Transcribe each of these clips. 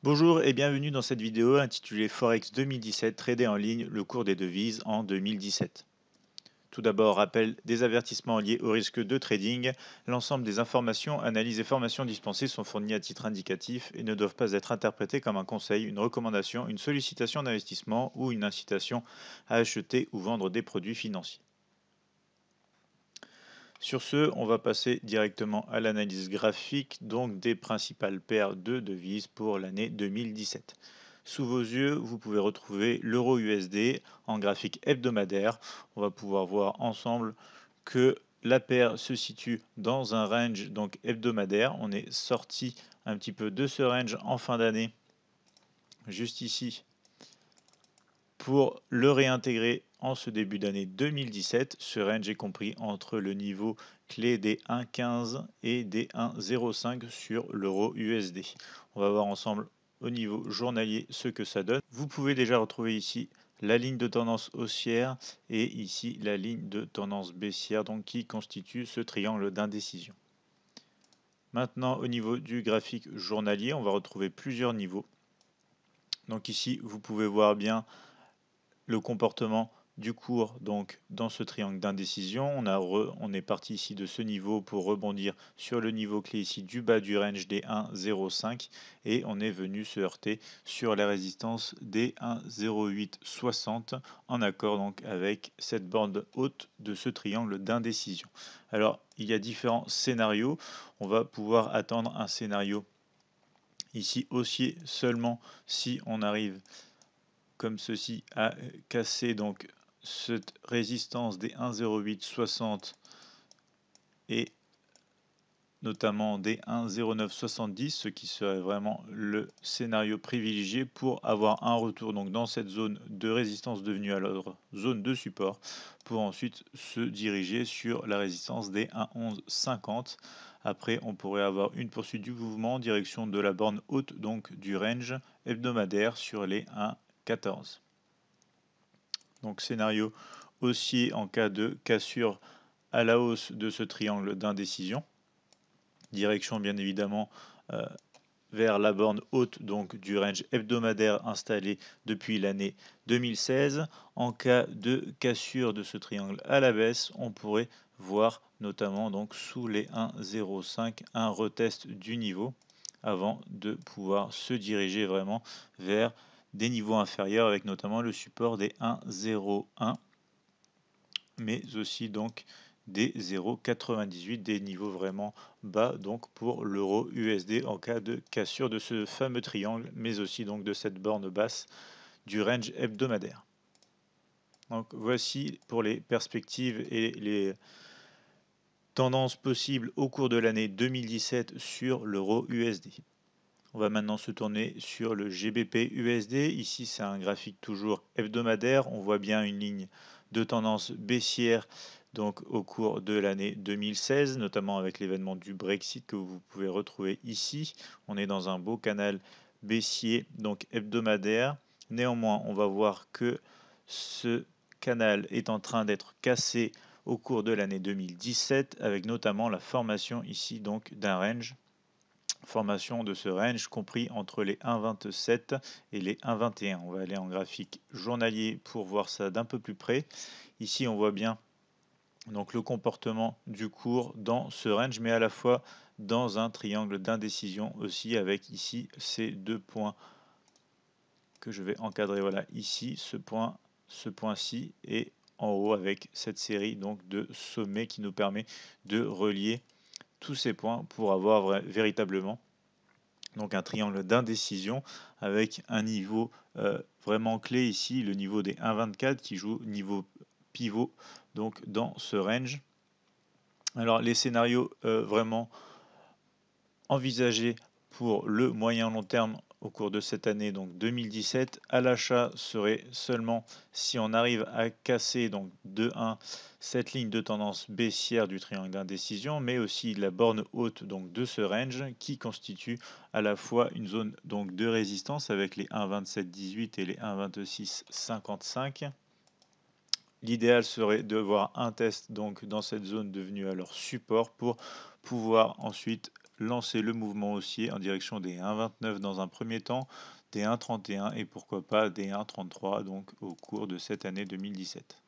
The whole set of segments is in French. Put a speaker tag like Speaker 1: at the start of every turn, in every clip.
Speaker 1: Bonjour et bienvenue dans cette vidéo intitulée Forex 2017, trader en ligne, le cours des devises en 2017. Tout d'abord, rappel des avertissements liés au risque de trading. L'ensemble des informations, analyses et formations dispensées sont fournies à titre indicatif et ne doivent pas être interprétées comme un conseil, une recommandation, une sollicitation d'investissement ou une incitation à acheter ou vendre des produits financiers. Sur ce, on va passer directement à l'analyse graphique donc des principales paires de devises pour l'année 2017. Sous vos yeux, vous pouvez retrouver l'euro USD en graphique hebdomadaire. On va pouvoir voir ensemble que la paire se situe dans un range donc hebdomadaire. On est sorti un petit peu de ce range en fin d'année, juste ici, pour le réintégrer en ce début d'année 2017. Ce range est compris entre le niveau clé des 1,15 et des 1,05 sur l'euro USD. On va voir ensemble au niveau journalier ce que ça donne. Vous pouvez déjà retrouver ici la ligne de tendance haussière et ici la ligne de tendance baissière donc qui constitue ce triangle d'indécision. Maintenant au niveau du graphique journalier, on va retrouver plusieurs niveaux. Donc ici vous pouvez voir bien le comportement du cours donc dans ce triangle d'indécision. On est parti ici de ce niveau pour rebondir sur le niveau clé ici du bas du range des 1,05 et on est venu se heurter sur la résistance des 1,0860 en accord donc avec cette bande haute de ce triangle d'indécision. Alors il y a différents scénarios. On va pouvoir attendre un scénario ici haussier seulement si on arrive comme ceci à casser donc cette résistance des 1,0860 et notamment des 1,0970, ce qui serait vraiment le scénario privilégié pour avoir un retour donc dans cette zone de résistance devenue alors zone de support pour ensuite se diriger sur la résistance des 1,1150. Après, on pourrait avoir une poursuite du mouvement en direction de la borne haute donc du range hebdomadaire sur les 1,14. Donc scénario haussier en cas de cassure à la hausse de ce triangle d'indécision. Direction bien évidemment vers la borne haute donc du range hebdomadaire installé depuis l'année 2016. En cas de cassure de ce triangle à la baisse, on pourrait voir notamment donc sous les 1,05 un retest du niveau avant de pouvoir se diriger vraiment vers des niveaux inférieurs avec notamment le support des 1,01 mais aussi donc des 0,98, des niveaux vraiment bas donc pour l'euro USD en cas de cassure de ce fameux triangle, mais aussi donc de cette borne basse du range hebdomadaire. Donc voici pour les perspectives et les tendances possibles au cours de l'année 2017 sur l'euro USD. On va maintenant se tourner sur le GBP USD. Ici, c'est un graphique toujours hebdomadaire. On voit bien une ligne de tendance baissière donc au cours de l'année 2016, notamment avec l'événement du Brexit que vous pouvez retrouver ici. On est dans un beau canal baissier donc hebdomadaire. Néanmoins, on va voir que ce canal est en train d'être cassé au cours de l'année 2017 avec notamment la formation ici donc d'un range. Formation de ce range compris entre les 1,27 et les 1,21. On va aller en graphique journalier pour voir ça d'un peu plus près. Ici, on voit bien donc le comportement du cours dans ce range, mais à la fois dans un triangle d'indécision aussi avec ici ces deux points que je vais encadrer. Voilà, ici ce point-ci et en haut avec cette série donc de sommets qui nous permet de relier tous ces points pour avoir véritablement donc un triangle d'indécision avec un niveau vraiment clé ici, le niveau des 1,24 qui joue niveau pivot donc dans ce range. Alors les scénarios vraiment envisagés pour le moyen long terme au cours de cette année donc 2017 à l'achat serait seulement si on arrive à casser donc de 1 cette ligne de tendance baissière du triangle d'indécision mais aussi la borne haute donc de ce range qui constitue à la fois une zone donc de résistance avec les 1,2718 et les 1,2655. L'idéal serait de voir un test donc dans cette zone devenue alors support pour pouvoir ensuite lancer le mouvement haussier en direction des 1,29 dans un premier temps, des 1,31 et pourquoi pas des 1,33 donc au cours de cette année 2017.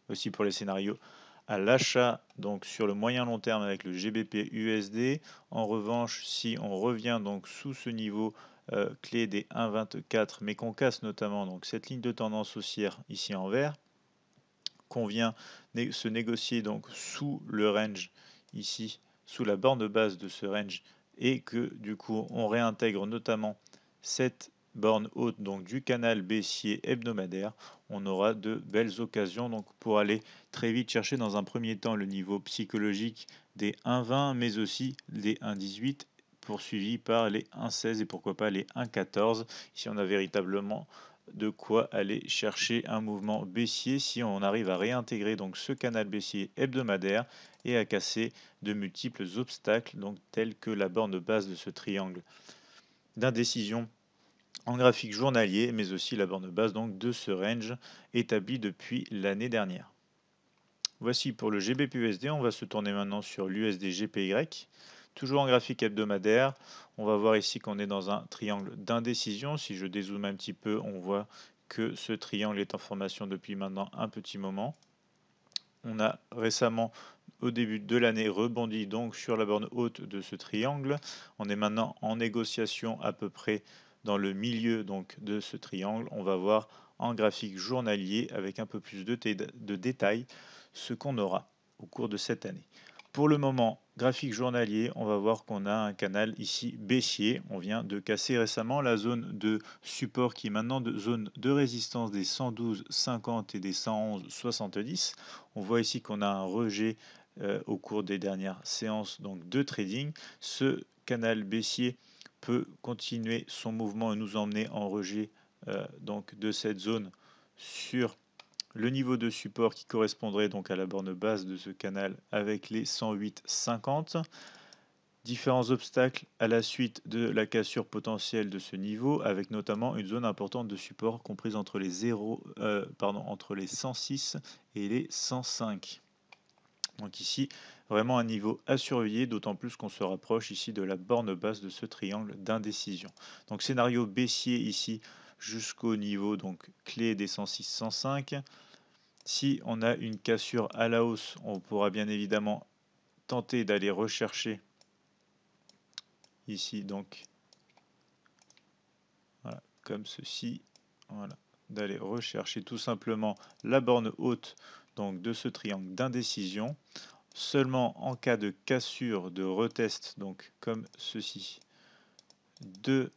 Speaker 1: Aussi pour les scénarios à l'achat donc sur le moyen long terme avec le GBP USD. En revanche, si on revient donc sous ce niveau clé des 1,24 mais qu'on casse notamment donc cette ligne de tendance haussière ici en vert, qu'on vient se négocier donc sous le range ici, sous la borne basse de ce range, et que du coup on réintègre notamment cette borne haute donc du canal baissier hebdomadaire, on aura de belles occasions donc pour aller très vite chercher dans un premier temps le niveau psychologique des 1,20 mais aussi les 1,18 poursuivi par les 1,16 et pourquoi pas les 1,14. Ici on a véritablement de quoi aller chercher un mouvement baissier si on arrive à réintégrer donc ce canal baissier hebdomadaire et à casser de multiples obstacles donc tels que la borne basse de ce triangle d'indécision en graphique journalier mais aussi la borne basse donc de ce range établi depuis l'année dernière. Voici pour le GBP-USD, on va se tourner maintenant sur l'USD-GPY. Toujours en graphique hebdomadaire, on va voir ici qu'on est dans un triangle d'indécision. Si je dézoome un petit peu, on voit que ce triangle est en formation depuis maintenant un petit moment. On a récemment, au début de l'année, rebondi donc sur la borne haute de ce triangle. On est maintenant en négociation à peu près dans le milieu donc de ce triangle. On va voir en graphique journalier avec un peu plus de détails ce qu'on aura au cours de cette année. Pour le moment, graphique journalier, on va voir qu'on a un canal ici baissier. On vient de casser récemment la zone de support qui est maintenant de zone de résistance des 112,50 et des 111,70. On voit ici qu'on a un rejet au cours des dernières séances donc, de trading. Ce canal baissier peut continuer son mouvement et nous emmener en rejet donc de cette zone sur le niveau de support qui correspondrait donc à la borne basse de ce canal avec les 108,50. Différents obstacles à la suite de la cassure potentielle de ce niveau, avec notamment une zone importante de support comprise entre entre les 106 et les 105. Donc ici, vraiment un niveau à surveiller, d'autant plus qu'on se rapproche ici de la borne basse de ce triangle d'indécision. Donc scénario baissier ici jusqu'au niveau donc clé des 106-105. Si on a une cassure à la hausse, on pourra bien évidemment tenter d'aller rechercher ici donc voilà, comme ceci, voilà, d'aller rechercher tout simplement la borne haute donc de ce triangle d'indécision. Seulement en cas de cassure de retest, donc comme ceci, de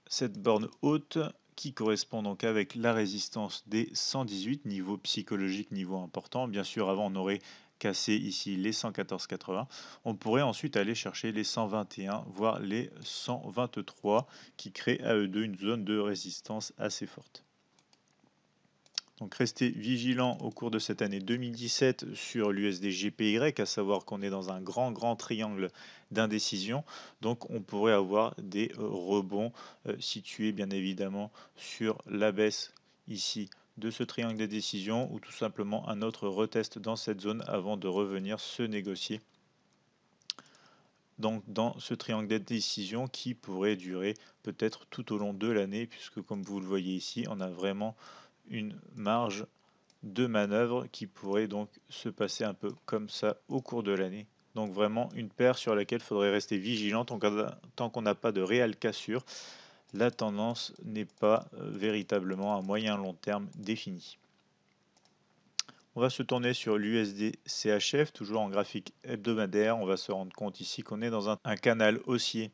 Speaker 1: cette borne haute qui correspond donc avec la résistance des 118, niveau psychologique, niveau important. Bien sûr, avant, on aurait cassé ici les 114,80. On pourrait ensuite aller chercher les 121, voire les 123, qui créent à eux deux une zone de résistance assez forte. Donc restez vigilant au cours de cette année 2017 sur l'USD-GPY, à savoir qu'on est dans un grand triangle d'indécision. Donc on pourrait avoir des rebonds situés bien évidemment sur la baisse ici de ce triangle d'indécision ou tout simplement un autre retest dans cette zone avant de revenir se négocier. Donc dans ce triangle d'indécision qui pourrait durer peut-être tout au long de l'année puisque comme vous le voyez ici, on a vraiment une marge de manœuvre qui pourrait donc se passer un peu comme ça au cours de l'année. Donc vraiment une paire sur laquelle il faudrait rester vigilant tant qu'on n'a pas de réelle cassure. La tendance n'est pas véritablement à moyen long terme définie. On va se tourner sur l'USD CHF, toujours en graphique hebdomadaire. On va se rendre compte ici qu'on est dans un canal haussier.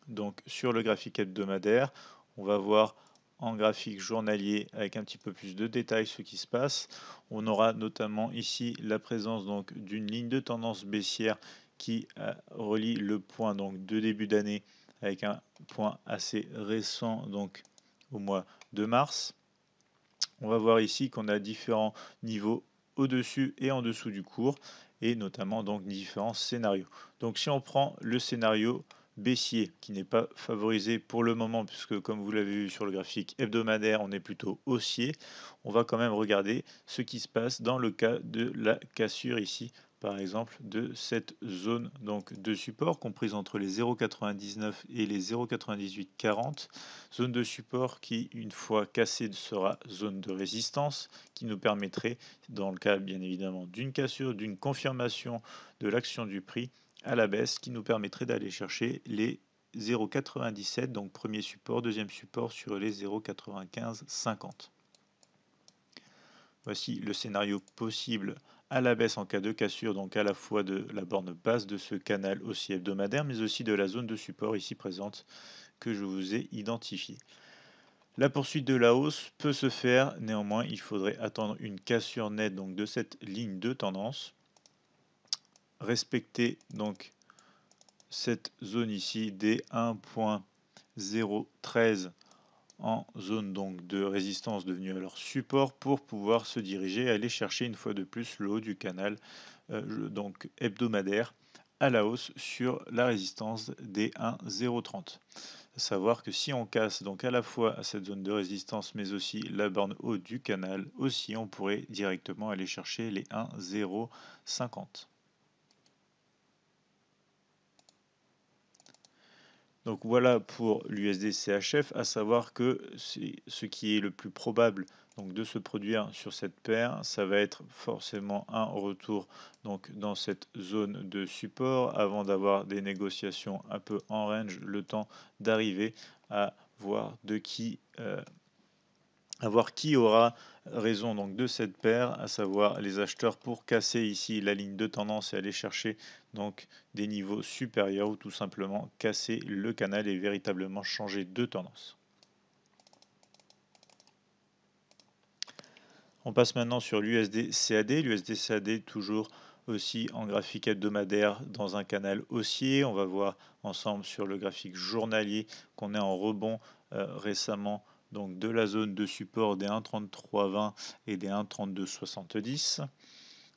Speaker 1: Donc sur le graphique hebdomadaire, on va voir en graphique journalier avec un petit peu plus de détails ce qui se passe. On aura notamment ici la présence donc d'une ligne de tendance baissière qui relie le point donc de début d'année avec un point assez récent donc au mois de mars. On va voir ici qu'on a différents niveaux au-dessus et en dessous du cours et notamment donc différents scénarios. Donc si on prend le scénario baissier qui n'est pas favorisé pour le moment puisque comme vous l'avez vu sur le graphique hebdomadaire on est plutôt haussier, on va quand même regarder ce qui se passe dans le cas de la cassure ici par exemple de cette zone donc de support comprise entre les 0,99 et les 0,9840, zone de support qui une fois cassée sera zone de résistance qui nous permettrait, dans le cas bien évidemment d'une cassure, d'une confirmation de l'action du prix à la baisse, qui nous permettrait d'aller chercher les 0,97, donc premier support, deuxième support sur les 0,9550. Voici le scénario possible à la baisse en cas de cassure, donc à la fois de la borne basse de ce canal haussier hebdomadaire, mais aussi de la zone de support ici présente que je vous ai identifiée. La poursuite de la hausse peut se faire, néanmoins il faudrait attendre une cassure nette donc de cette ligne de tendance, respecter donc cette zone ici des 1.013 en zone donc de résistance devenue alors support pour pouvoir se diriger et aller chercher une fois de plus le haut du canal donc hebdomadaire à la hausse sur la résistance des 1,030. À savoir que si on casse donc à la fois cette zone de résistance mais aussi la borne haute du canal, aussi on pourrait directement aller chercher les 1,050. Donc voilà pour l'USD CHF, à savoir que ce qui est le plus probable donc de se produire sur cette paire, ça va être forcément un retour donc dans cette zone de support avant d'avoir des négociations un peu en range, le temps d'arriver à voir de qui à voir qui aura raison donc de cette paire, à savoir les acheteurs pour casser ici la ligne de tendance et aller chercher donc des niveaux supérieurs ou tout simplement casser le canal et véritablement changer de tendance. On passe maintenant sur l'USD CAD. L'USD CAD toujours aussi en graphique hebdomadaire dans un canal haussier. On va voir ensemble sur le graphique journalier qu'on est en rebond récemment donc de la zone de support des 1,3320 et des 1,3270.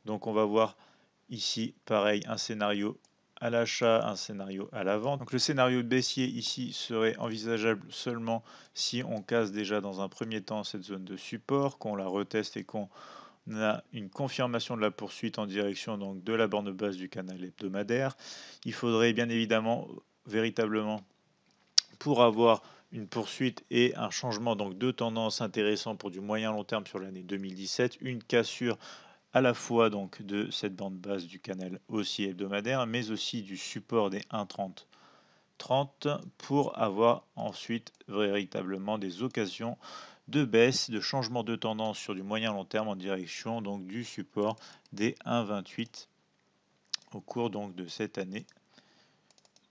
Speaker 1: Donc on va voir ici pareil un scénario à l'achat, un scénario à la vente. Donc le scénario baissier ici serait envisageable seulement si on casse déjà dans un premier temps cette zone de support, qu'on la reteste et qu'on a une confirmation de la poursuite en direction donc de la borne basse du canal hebdomadaire. Il faudrait bien évidemment véritablement, pour avoir une poursuite et un changement donc de tendance intéressant pour du moyen long terme sur l'année 2017, une cassure à la fois donc de cette bande basse du canal haussier hebdomadaire, mais aussi du support des 1,30 pour avoir ensuite véritablement des occasions de baisse, de changement de tendance sur du moyen long terme en direction donc du support des 1,28 au cours donc de cette année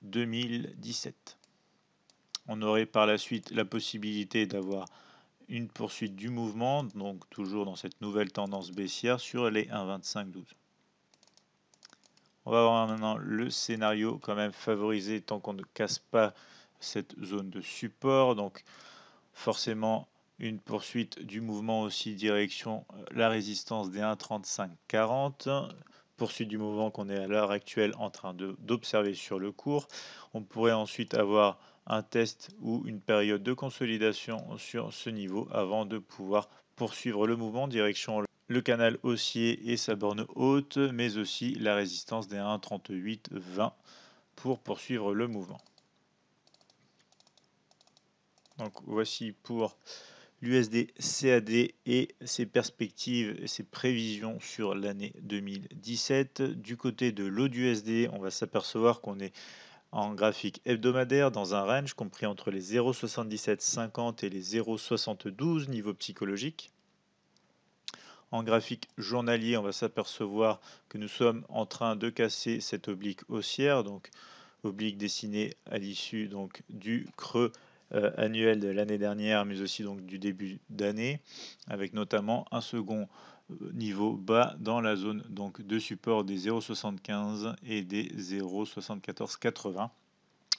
Speaker 1: 2017. On aurait par la suite la possibilité d'avoir une poursuite du mouvement, donc toujours dans cette nouvelle tendance baissière sur les 1,2512. On va voir maintenant le scénario quand même favorisé tant qu'on ne casse pas cette zone de support. Donc forcément une poursuite du mouvement aussi direction la résistance des 1,3540. Poursuite du mouvement qu'on est à l'heure actuelle en train d'observer sur le cours. On pourrait ensuite avoir un test ou une période de consolidation sur ce niveau avant de pouvoir poursuivre le mouvement direction le canal haussier et sa borne haute, mais aussi la résistance des 1,3820 pour poursuivre le mouvement. Donc voici pour l'USD CAD et ses perspectives et ses prévisions sur l'année 2017. Du côté de l'AUD-USD, on va s'apercevoir qu'on est en graphique hebdomadaire dans un range compris entre les 0,7750 et les 0,72 niveau psychologique. En graphique journalier, on va s'apercevoir que nous sommes en train de casser cette oblique haussière, donc oblique dessinée à l'issue donc du creux annuel de l'année dernière, mais aussi donc du début d'année, avec notamment un second niveau bas dans la zone donc de support des 0,75 et des 0,7480.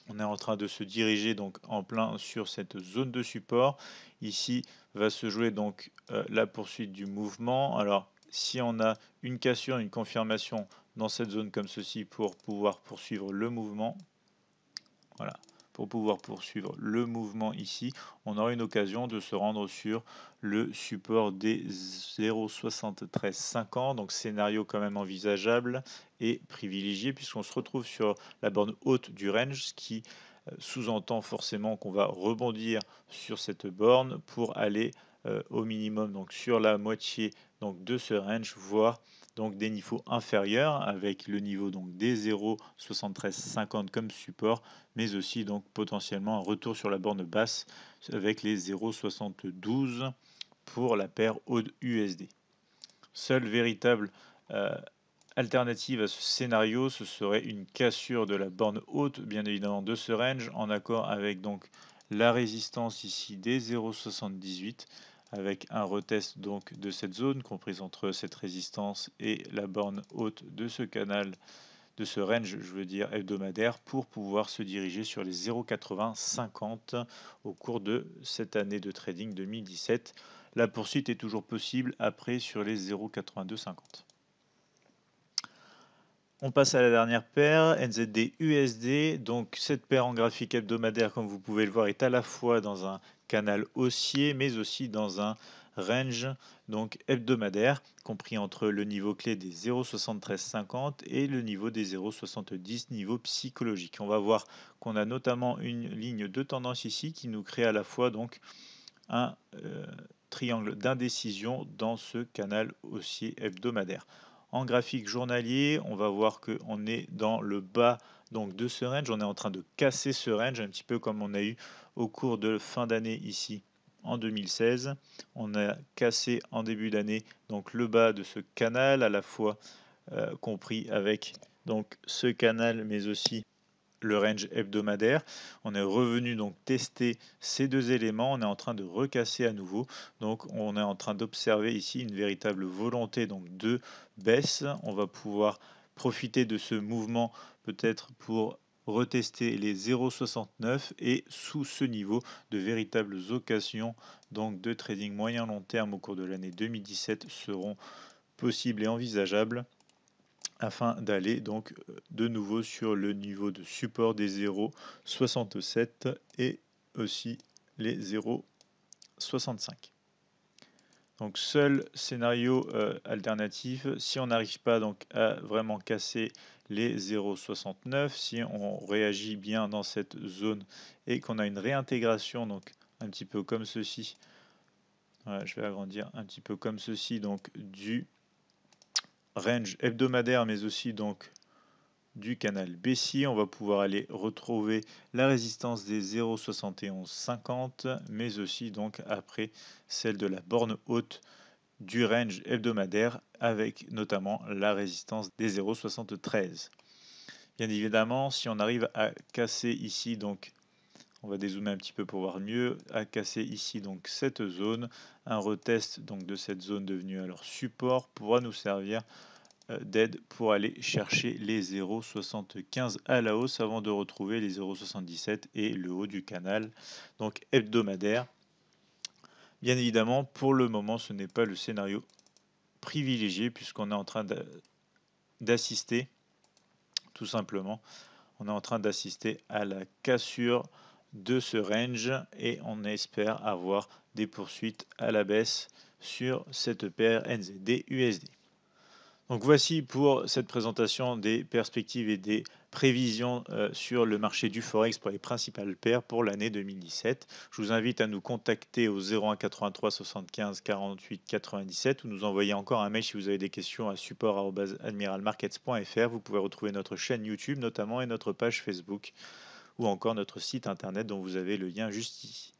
Speaker 1: On est en train de se diriger donc en plein sur cette zone de support. Ici va se jouer donc la poursuite du mouvement. Alors si on a une cassure, une confirmation dans cette zone comme ceci pour pouvoir poursuivre le mouvement, voilà, pour pouvoir poursuivre le mouvement ici, on aura une occasion de se rendre sur le support des 0,7350, donc scénario quand même envisageable et privilégié puisqu'on se retrouve sur la borne haute du range, ce qui sous-entend forcément qu'on va rebondir sur cette borne pour aller au minimum donc sur la moitié donc de ce range, voire donc des niveaux inférieurs avec le niveau donc des 0,7350 comme support, mais aussi donc potentiellement un retour sur la borne basse avec les 0,72 pour la paire AUD USD. Seule véritable alternative à ce scénario, ce serait une cassure de la borne haute, bien évidemment, de ce range, en accord avec donc la résistance ici des 0,78, avec un retest donc de cette zone comprise entre cette résistance et la borne haute de ce canal, de ce range, je veux dire hebdomadaire, pour pouvoir se diriger sur les 0,8050 au cours de cette année de trading 2017. La poursuite est toujours possible après sur les 0,8250. On passe à la dernière paire, NZD USD. Donc cette paire en graphique hebdomadaire, comme vous pouvez le voir, est à la fois dans un canal haussier, mais aussi dans un range donc hebdomadaire, compris entre le niveau clé des 0,7350 et le niveau des 0,70, niveau psychologique. On va voir qu'on a notamment une ligne de tendance ici qui nous crée à la fois donc un triangle d'indécision dans ce canal haussier hebdomadaire. En graphique journalier, on va voir qu'on est dans le bas donc de ce range. On est en train de casser ce range, un petit peu comme on a eu au cours de fin d'année ici en 2016. On a cassé en début d'année donc le bas de ce canal, à la fois compris avec donc ce canal, mais aussi le range hebdomadaire. On est revenu donc tester ces deux éléments. On est en train de recasser à nouveau. Donc on est en train d'observer ici une véritable volonté donc de baisse. On va pouvoir profiter de ce mouvement peut-être pour retester les 0,69 et sous ce niveau de véritables occasions donc de trading moyen long terme au cours de l'année 2017 seront possibles et envisageables afin d'aller donc de nouveau sur le niveau de support des 0,67 et aussi les 0,65. Donc seul scénario alternatif, si on n'arrive pas donc à vraiment casser les 0,69, si on réagit bien dans cette zone et qu'on a une réintégration donc un petit peu comme ceci, voilà, je vais agrandir un petit peu comme ceci, donc du range hebdomadaire mais aussi donc du canal baissier, on va pouvoir aller retrouver la résistance des 0,7150 mais aussi donc après celle de la borne haute du range hebdomadaire avec notamment la résistance des 0,73. Bien évidemment, si on arrive à casser ici donc on va dézoomer un petit peu pour voir mieux, à casser ici donc cette zone, un retest donc de cette zone devenue alors support pourra nous servir d'aide pour aller chercher les 0,75 à la hausse avant de retrouver les 0,77 et le haut du canal donc hebdomadaire. Bien évidemment, pour le moment, ce n'est pas le scénario privilégié puisqu'on est en train d'assister, tout simplement, on est en train d'assister à la cassure de ce range et on espère avoir des poursuites à la baisse sur cette paire NZD USD. Donc voici pour cette présentation des perspectives et des prévisions sur le marché du Forex pour les principales paires pour l'année 2017. Je vous invite à nous contacter au 01 83 75 48 97 ou nous envoyer encore un mail si vous avez des questions à support@admiralmarkets.fr. Vous pouvez retrouver notre chaîne YouTube notamment et notre page Facebook ou encore notre site internet dont vous avez le lien juste ici.